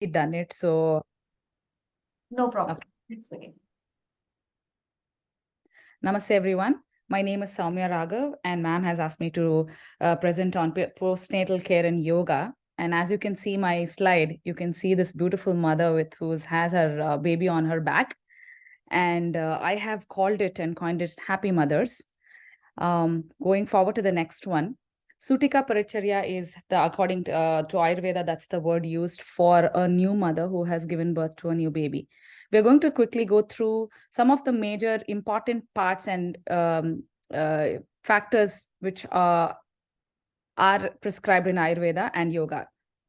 done it. So, No problem. okay. Let's begin. Namaste, everyone. My name is Soumya Raghav, and ma'am has asked me to present on postnatal care and yoga. And as you can see my slide, you can see this beautiful mother with who has her baby on her back. And I have called it and coined it Happy Mothers. Going forward to the next one, Sutika Paricharya is according to Ayurveda, that's the word used for a new mother who has given birth to a new baby. We're going to quickly go through some of the major important parts and factors which are prescribed in Ayurveda and yoga.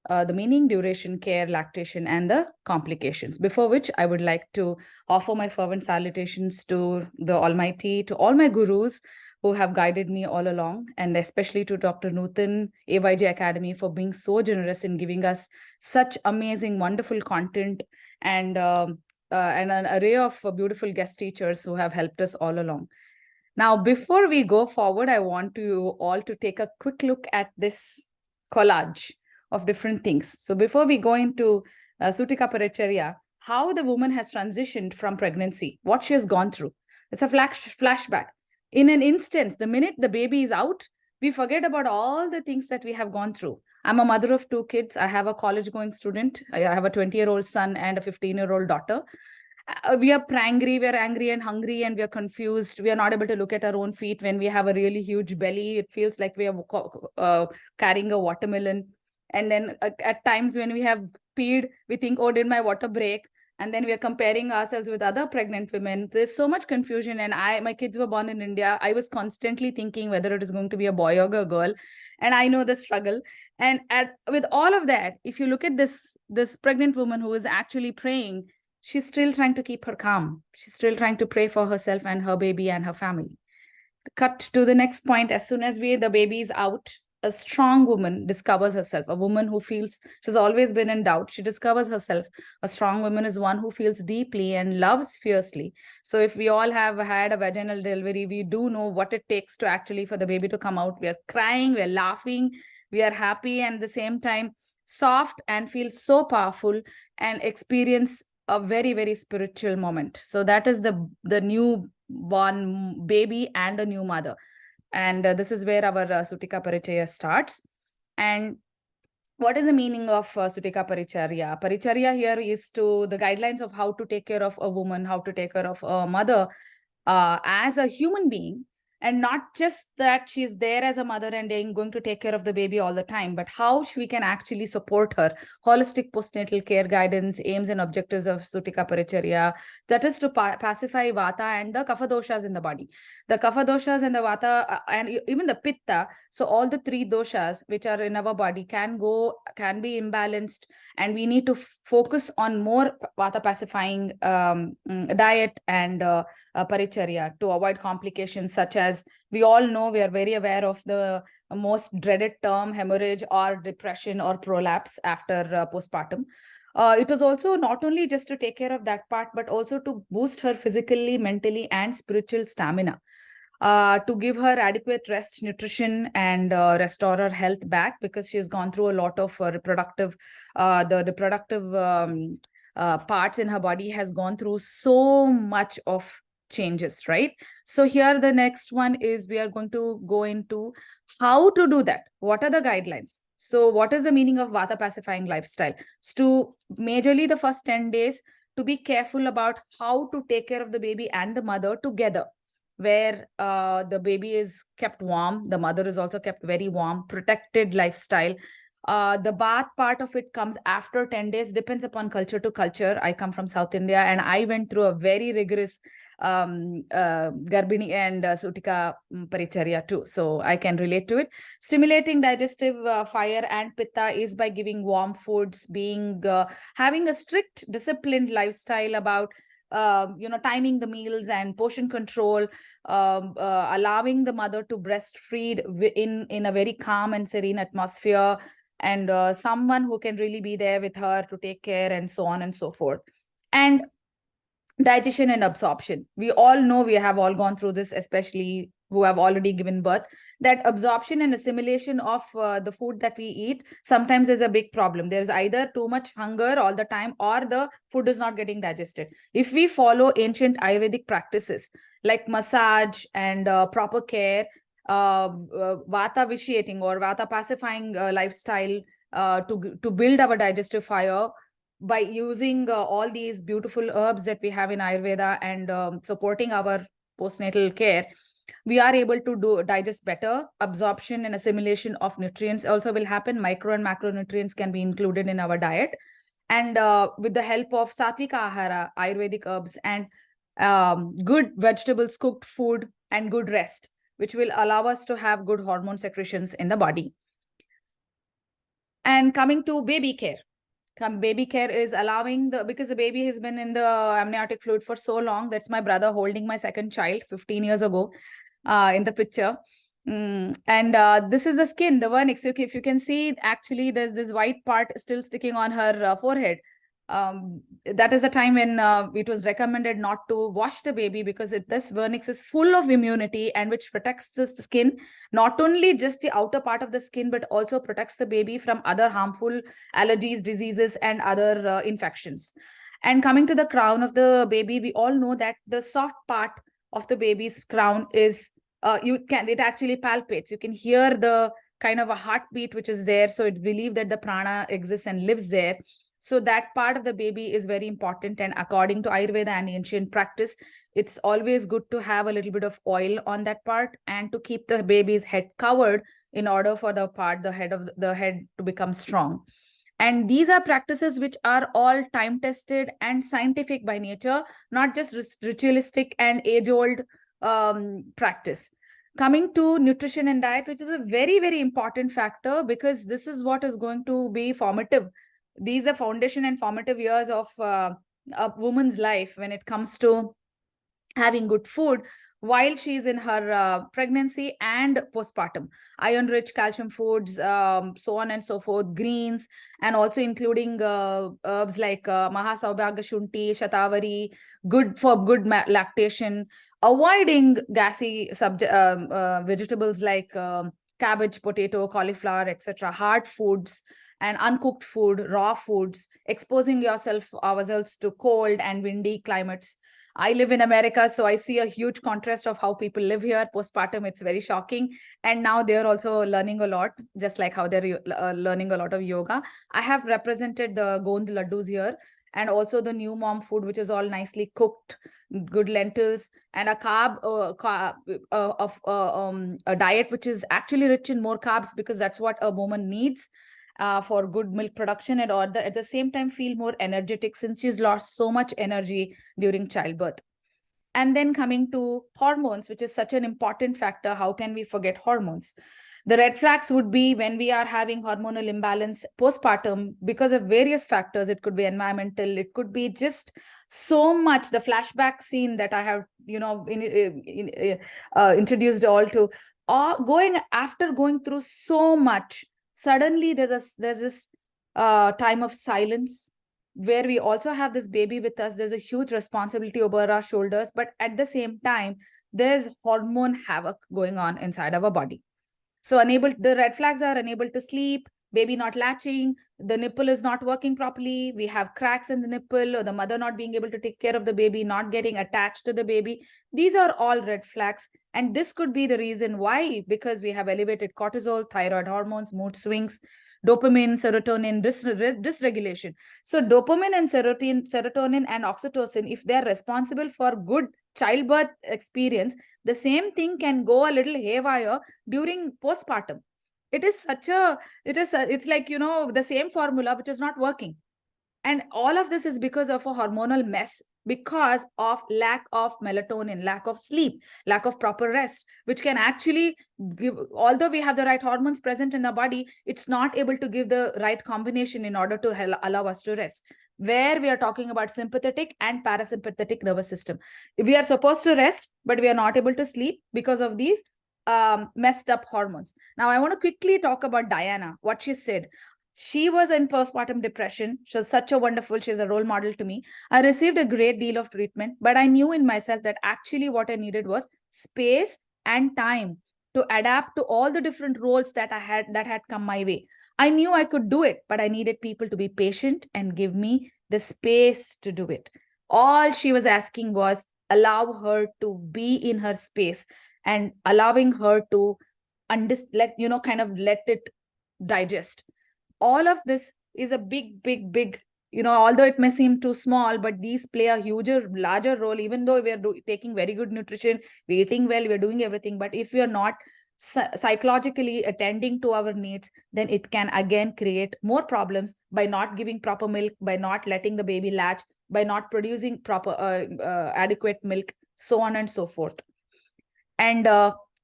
The meaning, duration, care, lactation, and the complications. Before which, I would like to offer my fervent salutations to the Almighty, to all my gurus who have guided me all along, and especially to Dr. Nutan, AYG Academy, for being so generous in giving us such amazing, wonderful content and an array of beautiful guest teachers who have helped us all along. Now, before we go forward, I want you all to take a quick look at this collage of different things. So before we go into Sutika Paricharya, how the woman has transitioned from pregnancy, what she has gone through. It's a flashback. In an instance, the minute the baby is out, we forget about all the things that we have gone through. I'm a mother of 2 kids. I have a college-going student. I have a 20-year-old son and a 15-year-old daughter. We are angry and hungry, and we are confused. We are not able to look at our own feet when we have a really huge belly. It feels like we are carrying a watermelon. And then at times when we have peed, we think, oh, did my water break? And then we are comparing ourselves with other pregnant women. There's so much confusion. And my kids were born in India. I was constantly thinking whether it is going to be a boy or a girl. And I know the struggle. And with all of that, if you look at this pregnant woman who is actually praying, she's still trying to keep her calm. She's still trying to pray for herself and her baby and her family. Cut to the next point. As soon as the baby is out, a strong woman discovers herself. A woman who feels she's always been in doubt, she discovers herself. A strong woman is one who feels deeply and loves fiercely. So if we all have had a vaginal delivery, we do know what it takes to actually for the baby to come out. We are crying, we're laughing, we are happy, and at the same time soft, and feel so powerful and experience a very, very spiritual moment. So that is the newborn baby and a new mother. And this is where our Sutika Paricharya starts. And what is the meaning of Sutika Paricharya? Paricharya here is to the guidelines of how to take care of a woman, how to take care of a mother as a human being. And not just that she's there as a mother and going to take care of the baby all the time, but how we can actually support her. Holistic postnatal care guidance, aims and objectives of Sutika Paricharya, that is to pacify Vata and the Kapha doshas in the body. The Kapha doshas and the Vata and even the Pitta, so all the 3 doshas which are in our body can be imbalanced, and we need to focus on more Vata pacifying diet and Paricharya to avoid complications such as, we all know, we are very aware of the most dreaded term hemorrhage or depression or prolapse after postpartum. It was also not only just to take care of that part, but also to boost her physically, mentally, and spiritual stamina, to give her adequate rest, nutrition, and restore her health back, because she has gone through a lot of reproductive parts in her body has gone through so much of changes, right? So here the next one is we are going to go into how to do that. What are the guidelines? So what is the meaning of Vata pacifying lifestyle? So to majorly the first 10 days, to be careful about how to take care of the baby and the mother together, where the baby is kept warm, the mother is also kept very warm, protected lifestyle. The bath part of it comes after 10 days, depends upon culture to culture. I come from South India, and I went through a very rigorous Garbhini and Sutika Paricharya too. So I can relate to it. Stimulating digestive fire and Pitta is by giving warm foods, having a strict, disciplined lifestyle about timing the meals and portion control, allowing the mother to breastfeed in a very calm and serene atmosphere, and someone who can really be there with her to take care, and so on and so forth. And digestion and absorption. We all know, we have all gone through this, especially who have already given birth, that absorption and assimilation of the food that we eat sometimes is a big problem. There's either too much hunger all the time or the food is not getting digested. If we follow ancient Ayurvedic practices like massage and proper care, vata vitiating or vata pacifying lifestyle to build our digestive fire by using all these beautiful herbs that we have in Ayurveda and supporting our postnatal care, we are able to digest better. Absorption and assimilation of nutrients also will happen. Micro and macronutrients can be included in our diet. And with the help of Satvika Ahara, Ayurvedic herbs, and good vegetables, cooked food, and good rest, which will allow us to have good hormone secretions in the body. And coming to baby care. Baby care is allowing because the baby has been in the amniotic fluid for so long. That's my brother holding my second child 15 years ago in the picture. And this is the skin, the vernix. If you can see, actually, there's this white part still sticking on her forehead. That is the time when it was recommended not to wash the baby because this vernix is full of immunity and which protects the skin, not only just the outer part of the skin, but also protects the baby from other harmful allergies, diseases, and other infections. And coming to the crown of the baby, we all know that the soft part of the baby's crown is, it actually palpates. You can hear the kind of a heartbeat which is there. So it's believed that the prana exists and lives there. So that part of the baby is very important. And according to Ayurveda and ancient practice, it's always good to have a little bit of oil on that part and to keep the baby's head covered in order for the head to become strong. And these are practices which are all time-tested and scientific by nature, not just ritualistic and age-old practice. Coming to nutrition and diet, which is a very, very important factor because this is what is going to be formative. These are foundation and formative years of a woman's life when it comes to having good food while she's in her pregnancy and postpartum. Iron-rich calcium foods, so on and so forth, greens, and also including herbs like Mahasaubhagya Shunti, Shatavari, good for good lactation, avoiding gassy vegetables like cabbage, potato, cauliflower, etc., hard foods, and uncooked food, raw foods, exposing ourselves to cold and windy climates. I live in America, so I see a huge contrast of how people live here. Postpartum, it's very shocking. And now they're also learning a lot, just like how they're learning a lot of yoga. I have represented the Gond laddus here and also the new mom food, which is all nicely cooked, good lentils, and a a diet which is actually rich in more carbs because that's what a woman needs. For good milk production and at the same time feel more energetic since she's lost so much energy during childbirth. And then coming to hormones, which is such an important factor. How can we forget hormones? The red flags would be when we are having hormonal imbalance postpartum because of various factors. It could be environmental. It could be just so much. The flashback scene that I have, introduced all to, or after going through so much, suddenly there's this time of silence where we also have this baby with us. There's a huge responsibility over our shoulders, but at the same time, there's hormone havoc going on inside our body. So the red flags are unable to sleep, baby not latching, the nipple is not working properly, we have cracks in the nipple, or the mother not being able to take care of the baby, not getting attached to the baby. These are all red flags. And this could be the reason why, because we have elevated cortisol, thyroid hormones, mood swings, dopamine, serotonin, dysregulation. So dopamine and serotonin and oxytocin, if they're responsible for good childbirth experience, the same thing can go a little haywire during postpartum. It's like, the same formula which is not working. And all of this is because of a hormonal mess, because of lack of melatonin, lack of sleep, lack of proper rest, which can actually give, although we have the right hormones present in the body, it's not able to give the right combination in order to allow us to rest. Where we are talking about sympathetic and parasympathetic nervous system. We are supposed to rest, but we are not able to sleep because of these messed up hormones. Now, I want to quickly talk about Diana, what she said. She was in postpartum depression. She was she's a role model to me. I received a great deal of treatment, but I knew in myself that actually what I needed was space and time to adapt to all the different roles that had come my way. I knew I could do it, but I needed people to be patient and give me the space to do it. All she was asking was allow her to be in her space and allowing her to let it digest. All of this is a big, although it may seem too small, but these play a larger role. Even though we are taking very good nutrition, we're eating well, we're doing everything, but if we are not psychologically attending to our needs, then it can again create more problems by not giving proper milk, by not letting the baby latch, by not producing proper adequate milk, so on and so forth. And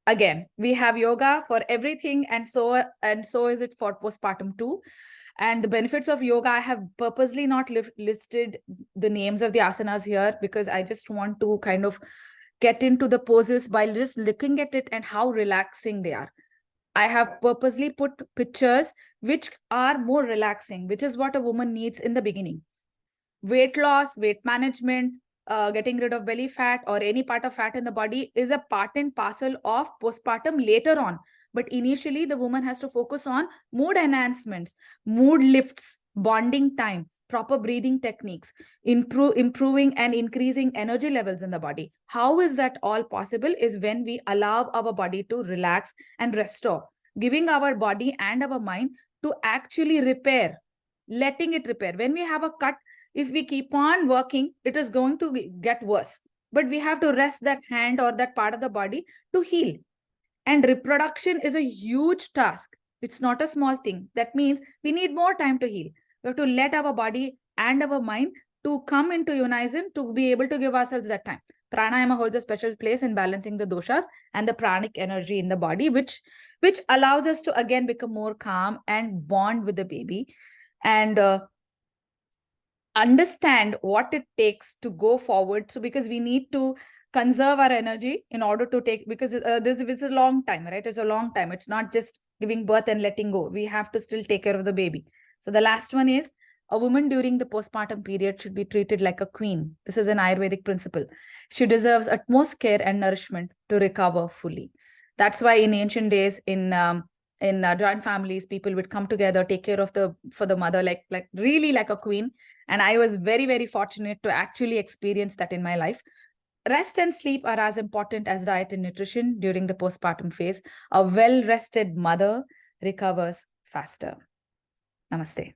again, we have yoga for everything, and so is it for postpartum too. And the benefits of yoga, I have purposely not listed the names of the asanas here, because I just want to kind of get into the poses by just looking at it and how relaxing they are. I have purposely put pictures which are more relaxing, which is what a woman needs in the beginning. Weight loss, weight management, getting rid of belly fat or any part of fat in the body is a part and parcel of postpartum later on. But initially, the woman has to focus on mood enhancements, mood lifts, bonding time, proper breathing techniques, improving and increasing energy levels in the body. How is that all possible? Is when we allow our body to relax and restore, giving our body and our mind to actually repair, letting it repair. When we have a cut, if we keep on working, it is going to get worse. But we have to rest that hand or that part of the body to heal. And reproduction is a huge task. It's not a small thing. That means we need more time to heal. We have to let our body and our mind to come into unison to be able to give ourselves that time. Pranayama holds a special place in balancing the doshas and the pranic energy in the body, which allows us to again become more calm and bond with the baby, and understand what it takes to go forward. So because we need to conserve our energy in order to take, because this is a long time, right? It's a long time. It's not just giving birth and letting go. We have to still take care of the baby. So the last one is, a woman during the postpartum period should be treated like a queen. This is an Ayurvedic principle. She deserves utmost care and nourishment to recover fully. That's why in ancient days, in joint families, people would come together, take care of for the mother, like really like a queen. And I was very, very fortunate to actually experience that in my life. Rest and sleep are as important as diet and nutrition during the postpartum phase. A well-rested mother recovers faster. Namaste.